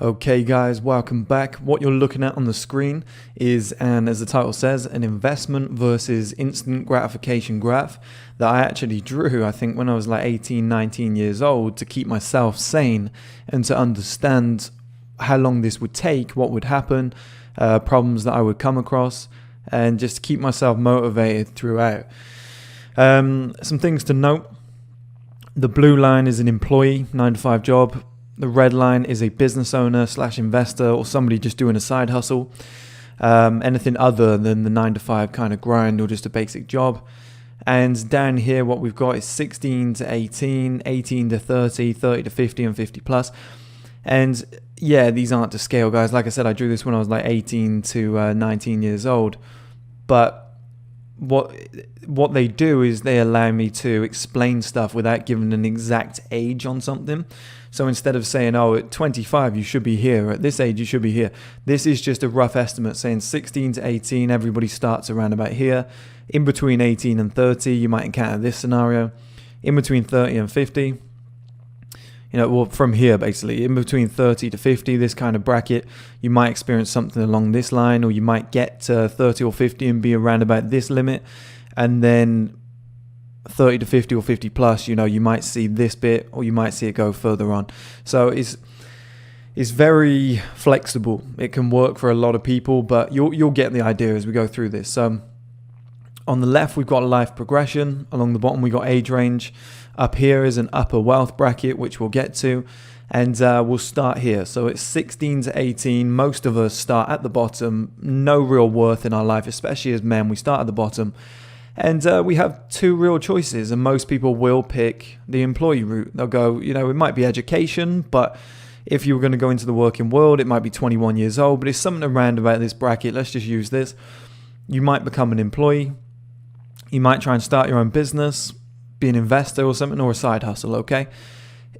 Okay guys, welcome back. What you're looking at on the screen is, as the title says, an investment versus instant gratification graph that I actually drew, I think when I was like 18, 19 years old, to keep myself sane and to understand how long this would take, what would happen, problems that I would come across, and just keep myself motivated throughout. Some things to note. The blue line is an employee, 9 to 5 job. The red line is a business owner / investor or somebody just doing a side hustle. Anything other than the 9 to 5 kind of grind or just a basic job. And down here what we've got is 16 to 18, 18 to 30, 30 to 50 and 50 plus. And yeah, these aren't to scale, guys. Like I said, I drew this when I was like 18 to 19 years old. But what they do is they allow me to explain stuff without giving an exact age on something. So instead of saying, oh, at 25 you should be here, or at this age you should be here, this is just a rough estimate saying 16 to 18, everybody starts around about here. In between 18 and 30 you might encounter this scenario. In between 30 and 50, well, from here basically, in between 30 to 50, this kind of bracket, you might experience something along this line, or you might get to 30 or 50 and be around about this limit. And then 30 to 50 or 50 plus, you might see this bit, or you might see it go further on. So it's very flexible. It can work for a lot of people, but you'll get the idea as we go through this. So on the left, we've got life progression. Along the bottom, we've got age range. Up here is an upper wealth bracket, which we'll get to. And we'll start here. So it's 16 to 18. Most of us start at the bottom. No real worth in our life, especially as men. We start at the bottom. And we have two real choices. And most people will pick the employee route. They'll go, it might be education, but if you were going to go into the working world, it might be 21 years old. But it's something around about this bracket. Let's just use this. You might become an employee. You might try and start your own business, be an investor or something, or a side hustle, okay?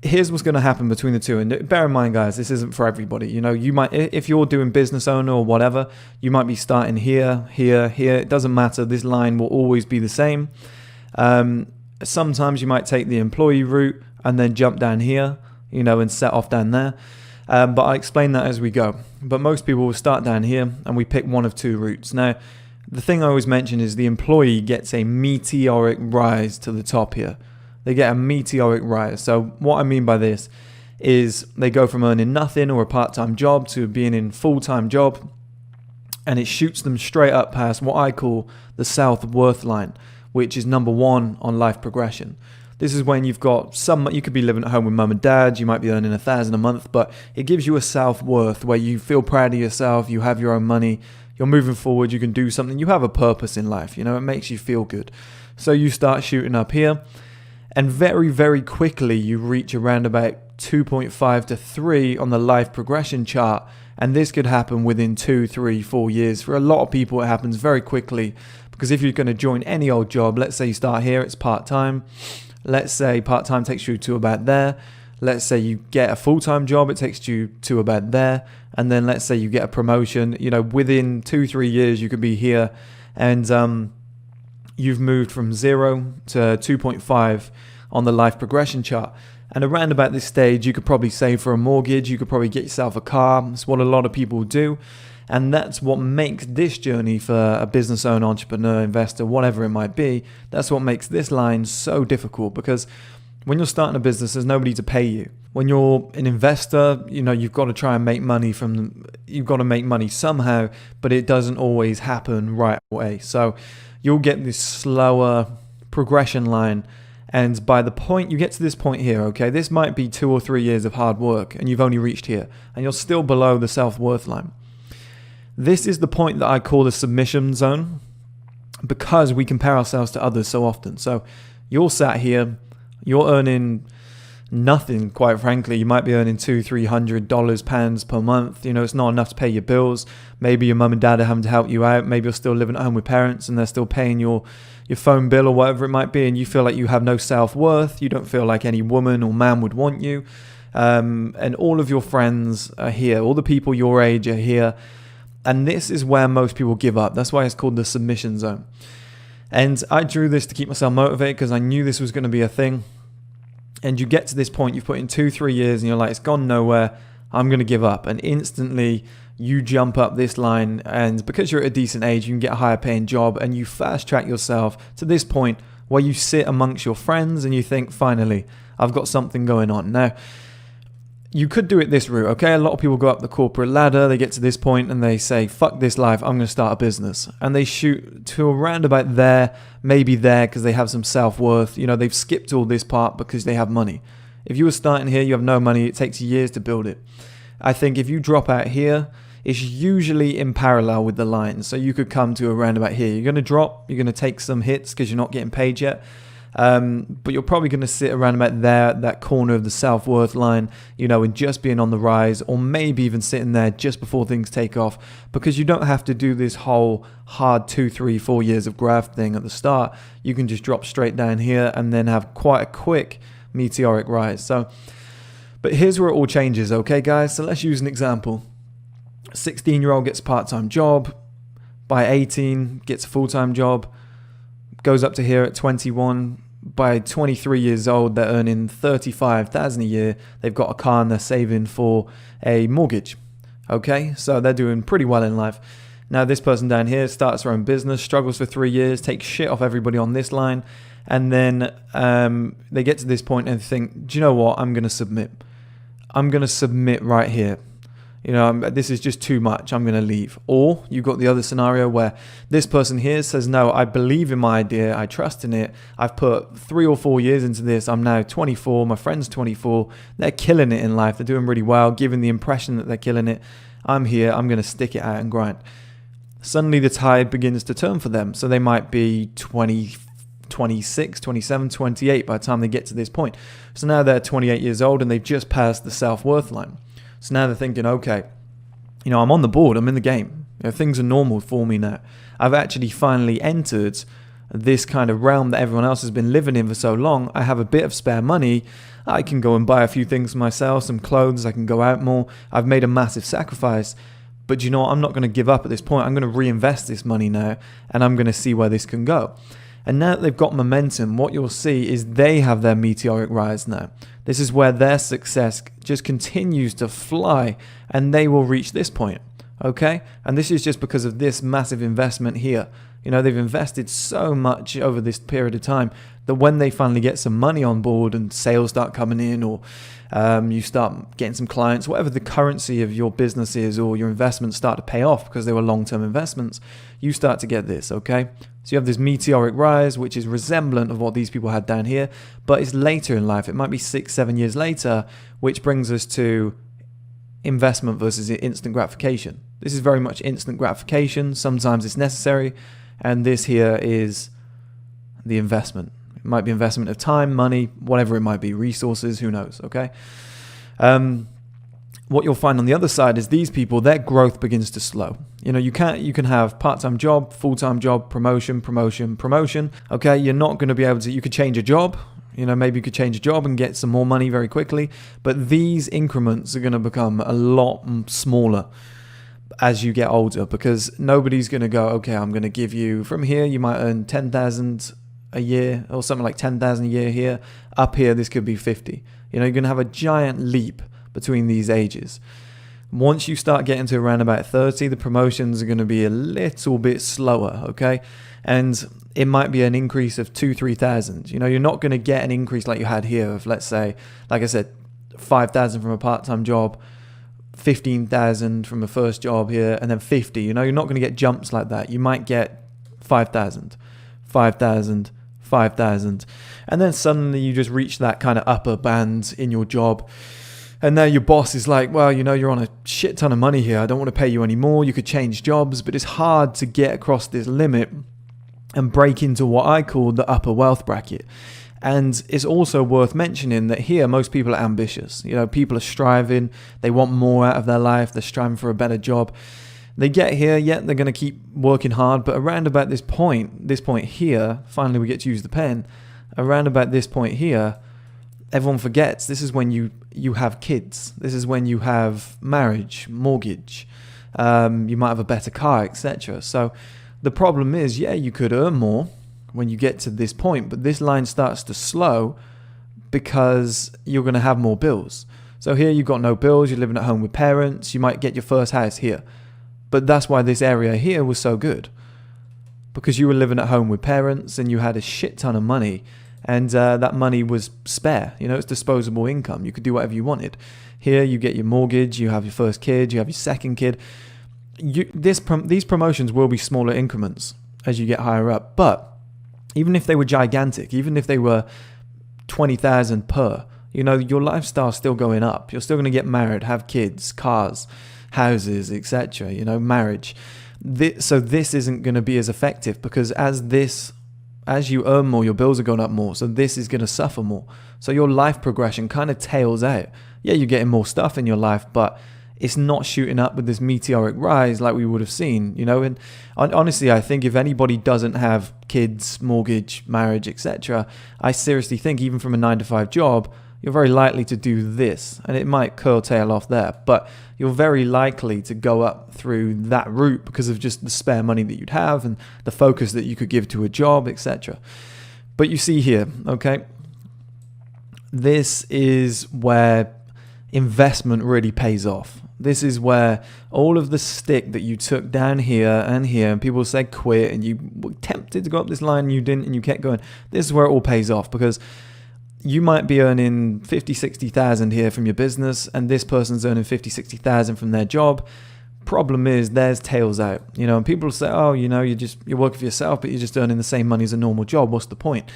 Here's what's going to happen between the two. And bear in mind, guys, this isn't for everybody. You might, if you're doing business owner or whatever, you might be starting here, here, here. It doesn't matter. This line will always be the same. Sometimes you might take the employee route and then jump down here, and set off down there. But I'll explain that as we go. But most people will start down here and we pick one of two routes. Now, the thing I always mention is the employee gets a meteoric rise to the top here. They get a meteoric rise. So what I mean by this is they go from earning nothing or a part-time job to being in full-time job, and it shoots them straight up past what I call the self-worth line, which is number 1 on life progression. This is when you've got you could be living at home with mum and dad, you might be earning $1,000 a month, but it gives you a self-worth where you feel proud of yourself, you have your own money, you're moving forward, you can do something, you have a purpose in life, it makes you feel good. So you start shooting up here, and very, very quickly you reach around about 2.5 to 3 on the life progression chart, and this could happen within 2, 3, 4 years. For a lot of people it happens very quickly, because if you're going to join any old job, let's say you start here, it's part-time, let's say part-time takes you to about there, let's say you get a full-time job, it takes you to about there, and then let's say you get a promotion, within 2-3 years you could be here, and you've moved from 0 to 2.5 on the life progression chart. And around about this stage, you could probably save for a mortgage, you could probably get yourself a car. That's what a lot of people do. And that's what makes this journey for a business owner, entrepreneur, investor, whatever it might be, that's what makes this line so difficult, because when you're starting a business, there's nobody to pay you. When you're an investor, you've got to try and make money you've got to make money somehow, but it doesn't always happen right away. So you'll get this slower progression line. And by the point you get to this point here, okay, this might be 2 or 3 years of hard work and you've only reached here and you're still below the self-worth line. This is the point that I call the submission zone, because we compare ourselves to others so often. So you're sat here, you're earning nothing, quite frankly. You might be earning $200-300 pounds per month. It's not enough to pay your bills. Maybe your mum and dad are having to help you out. Maybe you're still living at home with parents and they're still paying your phone bill or whatever it might be, and you feel like you have no self-worth. You don't feel like any woman or man would want you. And all of your friends are here. All the people your age are here. And this is where most people give up. That's why it's called the submission zone. And I drew this to keep myself motivated because I knew this was going to be a thing. And you get to this point, you've put in 2-3 years and you're like, it's gone nowhere. I'm going to give up. And instantly you jump up this line, and because you're at a decent age, you can get a higher paying job, and you fast track yourself to this point where you sit amongst your friends and you think, finally, I've got something going on. Now, you could do it this route, okay? A lot of people go up the corporate ladder, they get to this point and they say, fuck this life, I'm going to start a business. And they shoot to around about there, maybe there, because they have some self-worth. You know, they've skipped all this part because they have money. If you were starting here, you have no money, it takes years to build it. I think if you drop out here, it's usually in parallel with the line. So you could come to around about here. You're going to drop, you're going to take some hits because you're not getting paid yet. But you're probably going to sit around about there, that corner of the self-worth line, you know, and just being on the rise, or maybe even sitting there just before things take off, because you don't have to do this whole hard 2, 3, 4 years of graft thing at the start. You can just drop straight down here and then have quite a quick meteoric rise. So, but here's where it all changes, okay, guys? So let's use an example. 16-year-old gets a part-time job, by 18 gets a full-time job, goes up to here at 21. By 23 years old, they're earning $35,000 a year. They've got a car and they're saving for a mortgage. Okay, so they're doing pretty well in life. Now this person down here starts their own business, struggles for 3 years, takes shit off everybody on this line, and then they get to this point and think, do you know what? I'm going to submit. I'm going to submit right here. You know, this is just too much. I'm going to leave. Or you've got the other scenario where this person here says, no, I believe in my idea. I trust in it. I've put 3 or 4 years into this. I'm now 24. My friend's 24. They're killing it in life. They're doing really well, giving the impression that they're killing it. I'm here. I'm going to stick it out and grind. Suddenly the tide begins to turn for them. So they might be 20, 26, 27, 28 by the time they get to this point. So now they're 28 years old and they've just passed the self-worth line. So now they're thinking, okay, you know, I'm on the board, I'm in the game. You know, things are normal for me now. I've actually finally entered this kind of realm that everyone else has been living in for so long. I have a bit of spare money. I can go and buy a few things for myself, some clothes. I can go out more. I've made a massive sacrifice. But you know what? I'm not going to give up at this point. I'm going to reinvest this money now, and I'm going to see where this can go. And now that they've got momentum, what you'll see is they have their meteoric rise now. This is where their success just continues to fly, and they will reach this point, okay? And this is just because of this massive investment here. You know, they've invested so much over this period of time that when they finally get some money on board and sales start coming in, or you start getting some clients, whatever the currency of your business is, or your investments start to pay off because they were long-term investments, you start to get this, okay? So you have this meteoric rise, which is resemblant of what these people had down here, but it's later in life. It might be 6, 7 years later, which brings us to investment versus instant gratification. This is very much instant gratification. Sometimes it's necessary, and this here is the investment. It might be investment of time, money, whatever it might be, resources, who knows, okay? What you'll find on the other side is these people, their growth begins to slow. You know, you can have part-time job, full-time job, promotion, okay? You're not going to be able to, you could change a job, you know, maybe you could change a job and get some more money very quickly, but these increments are going to become a lot smaller as you get older, because nobody's going to go, okay, I'm going to give you, from here you might earn 10,000 a year or something like 10,000 a year here. Up here, this could be 50. You know, you're going to have a giant leap between these ages. Once you start getting to around about 30, the promotions are going to be a little bit slower, okay? And it might be an increase of 2,000-3,000. You know, you're not going to get an increase like you had here of, let's say, like I said, 5,000 from a part-time job, 15,000 from a first job here, and then 50. You know, you're not going to get jumps like that. You might get 5,000, 5,000, 5,000, and then suddenly you just reach that kind of upper band in your job. And now your boss is like, well, you know, you're on a shit ton of money here. I don't want to pay you anymore. You could change jobs, but it's hard to get across this limit and break into what I call the upper wealth bracket. And it's also worth mentioning that here, most people are ambitious. You know, people are striving. They want more out of their life. They're striving for a better job. They get here, yet they're going to keep working hard. But around about this point here, finally we get to use the pen. Around about this point here, everyone forgets this is when you have kids. This is when you have marriage, mortgage. You might have a better car, etc. So the problem is, yeah, you could earn more when you get to this point, but this line starts to slow because you're going to have more bills. So here you've got no bills, you're living at home with parents, you might get your first house here. But that's why this area here was so good. Because you were living at home with parents and you had a shit ton of money, and that money was spare. It's disposable income. You could do whatever you wanted. Here you get your mortgage, you have your first kid, you have your second kid. These promotions will be smaller increments as you get higher up. But even if they were gigantic, even if they were 20,000 per, your lifestyle's still going up. You're still going to get married, have kids, cars, houses, etc. Marriage. So this isn't going to be as effective, because as you earn more, your bills are going up more. So this is going to suffer more. So your life progression kind of tails out. Yeah, you're getting more stuff in your life, but it's not shooting up with this meteoric rise like we would have seen, And honestly, I think if anybody doesn't have kids, mortgage, marriage, etc., I seriously think even from a 9-to-5 job, you're very likely to do this, and it might curtail off there, but you're very likely to go up through that route because of just the spare money that you'd have and the focus that you could give to a job, etc. But you see here, okay, this is where investment really pays off. This is where all of the stick that you took down here, and people say quit, and you were tempted to go up this line and you didn't, and you kept going. This is where it all pays off, because you might be earning 50, 60,000 here from your business, and this person's earning 50, 60,000 from their job. Problem is, theirs tails out. And people say, oh, you're working for yourself, but you're just earning the same money as a normal job. What's the point?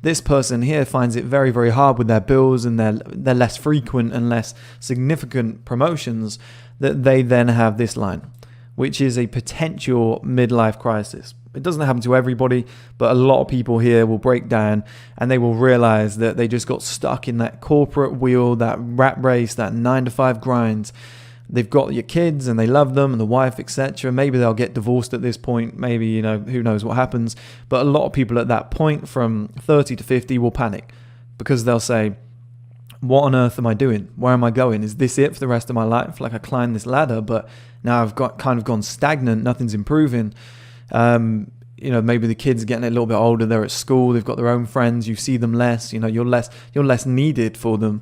This person here finds it very, very hard with their bills and their less frequent and less significant promotions, that they then have this line, which is a potential midlife crisis. It doesn't happen to everybody, but a lot of people here will break down and they will realize that they just got stuck in that corporate wheel, that rat race, that 9-to-5 grind. They've got your kids and they love them and the wife, etc. Maybe they'll get divorced at this point. Maybe, who knows what happens. But a lot of people at that point from 30 to 50 will panic, because they'll say, what on earth am I doing? Where am I going? Is this it for the rest of my life? Like, I climbed this ladder, but now I've kind of gone stagnant. Nothing's improving. Maybe the kids are getting a little bit older. They're at school. They've got their own friends. You see them less. You're less needed for them.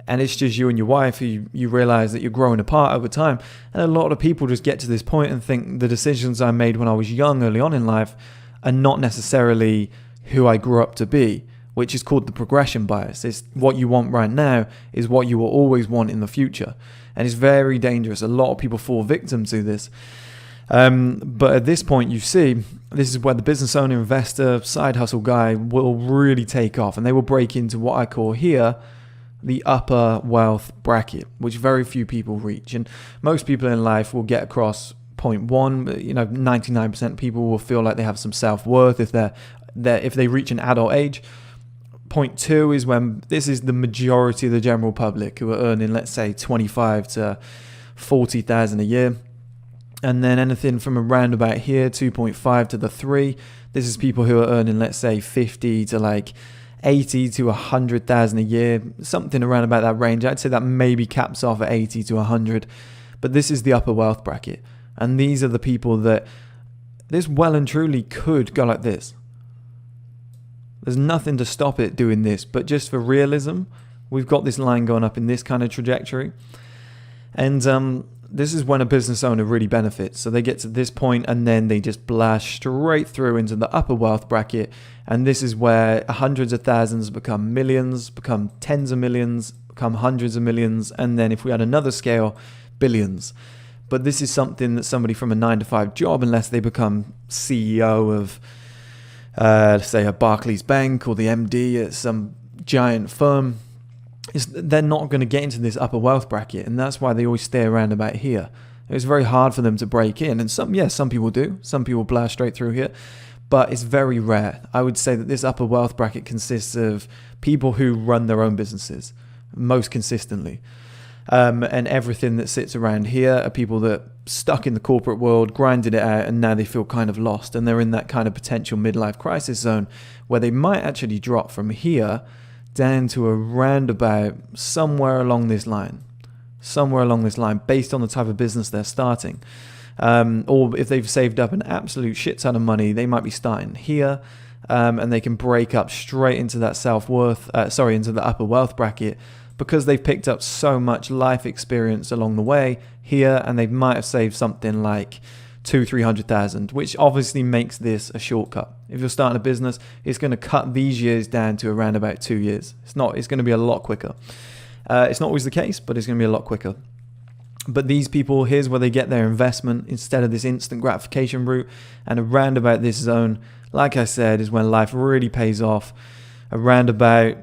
And it's just you and your wife who you realize that you're growing apart over time. And a lot of people just get to this point and think the decisions I made when I was young, early on in life, are not necessarily who I grew up to be, which is called the progression bias. It's what you want right now is what you will always want in the future. And it's very dangerous. A lot of people fall victim to this. But at this point, you see, this is where the business owner, investor, side hustle guy will really take off, and they will break into what I call here the upper wealth bracket, which very few people reach. And most people in life will get across point one. 99% of people will feel like they have some self-worth if they reach an adult age. Point two is when this is the majority of the general public who are earning, let's say, 25 to 40,000 a year. And then anything from around about here, 2.5 to the 3, this is people who are earning, let's say, 50 to 80 to 100,000 a year, something around about that range. I'd say that maybe caps off at 80 to 100. But this is the upper wealth bracket. And these are the people that this well and truly could go like this. There's nothing to stop it doing this. But just for realism, we've got this line going up in this kind of trajectory. And this is when a business owner really benefits. So they get to this point and then they just blast straight through into the upper wealth bracket. And this is where hundreds of thousands become millions, become tens of millions, become hundreds of millions. And then if we had another scale, billions. But this is something that somebody from a 9-to-5 job, unless they become CEO of, let's say, a Barclays Bank or the MD at some giant firm, they're not going to get into this upper wealth bracket, and that's why they always stay around about here. It's very hard for them to break in, and some people do. Some people blast straight through here, but it's very rare. I would say that this upper wealth bracket consists of people who run their own businesses most consistently, and everything that sits around here are people that stuck in the corporate world, grinded it out, and now they feel kind of lost, and they're in that kind of potential midlife crisis zone where they might actually drop from here down to a roundabout somewhere along this line, based on the type of business they're starting. Or if they've saved up an absolute shit ton of money, they might be starting here, and they can break up straight into that into the upper wealth bracket because they've picked up so much life experience along the way here, and they might have saved something like 200,000-300,000, which obviously makes this a shortcut. If you're starting a business, it's going to cut these years down to around about 2 years. It's going to be a lot quicker. It's not always the case, but it's going to be a lot quicker. But these people, here's where they get their investment instead of this instant gratification route. And around about this zone, like I said, is when life really pays off. Around about,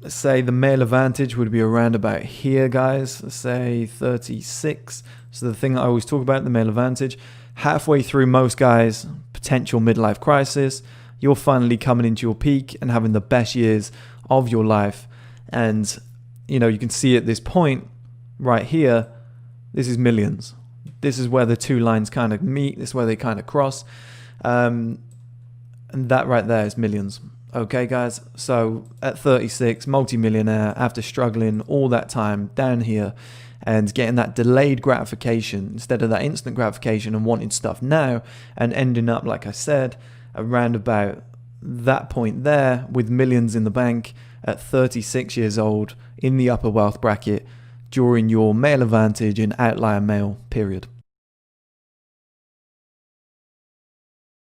let's say the male advantage would be around about here, guys. Let's say 36. So the thing that I always talk about, the male advantage. Halfway through most guys' potential midlife crisis, you're finally coming into your peak and having the best years of your life. And, you know, you can see at this point right here, this is millions. This is where the two lines kind of meet. This is where they kind of cross. And that right there is millions. Okay, guys. So at 36, multi-millionaire, after struggling all that time down here and getting that delayed gratification instead of that instant gratification and wanting stuff now, and ending up, like I said, around about that point there with millions in the bank at 36 years old in the upper wealth bracket during your male advantage and outlier male period.